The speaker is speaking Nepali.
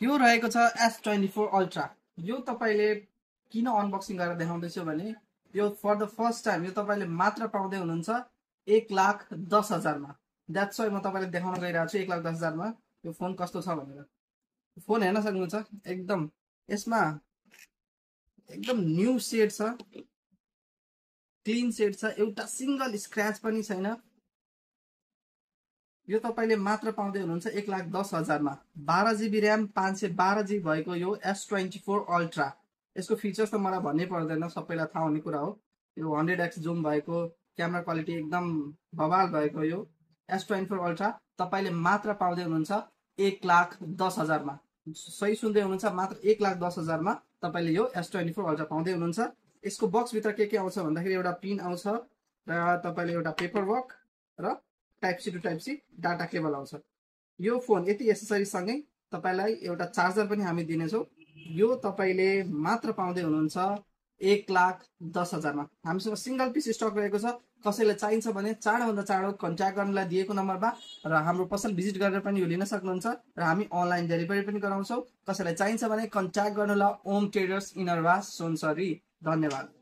यो रहेको छ S24 अल्ट्रा। यो तपाईले किन अनबक्सिङ गरेर देखाउँदैछु भने यो फर द फर्स्ट टाइम यो तपाईले मात्र पाउँदै हुनुहुन्छ 1,10,000 मा। द्याट्स वाइ म तपाईलाई देखाउन गइरहेको छु 1,10,000 मा यो फोन कस्तो छ भनेर। फोन हेर्न सक्नुहुन्छ एकदम यसमा एकदम न्यू सेट छ, क्लीन सेट छ, एउटा सिंगल स्क्रैच पनि छैन। यो तपाईले मात्र पाउँदै हुनुहुन्छ 1,10,000 मा। 12GB र्याम 512GB भएको यो S24 अल्ट्रा। यसको फिचर्स त मलाई भन्नै पर्दैन, सबैलाई थाहा हुने कुरा हो। यो 100x जुम भएको, क्यामेरा क्वालिटी एकदम बवाल भएको यो S24 अल्ट्रा तपाईले मात्र पाउँदै हुनुहुन्छ 1,10,000 मा। सही सुन्दै हुनुहुन्छ, मात्र 1,10,000 मा तपाईले यो S24 अल्ट्रा पाउँदै हुनुहुन्छ। यसको बक्स भित्र के आउँछ भन्दाखेरि एउटा पिन आउँछ र तपाईले एउटा पेपर वर्क र type C to type C data cable आउँछ। यो फोन यति एसेसरी सँगै तपाईलाई एउटा चार्जर पनि हामी दिनेछौँ। यो तपाईले मात्र पाउँदै हुनुहुन्छ 1,10,000 मा। हामीसँग सिंगल पिस स्टक रहेको छ। कसैलाई चाहिन्छ भने चाँडोभन्दा चाँडो कन्ट्याक्ट गर्नलाई दिएको नम्बरमा र हाम्रो पसल भिजिट गरेर पनि यो लिन सक्नुहुन्छ र हामी अनलाइन डेलिभरी पनि गराउँछौँ। कसैलाई चाहिन्छ भने कन्ट्याक्ट गर्नुला ओम ट्रेडर्स इनरवास सुनसरी। धन्यवाद।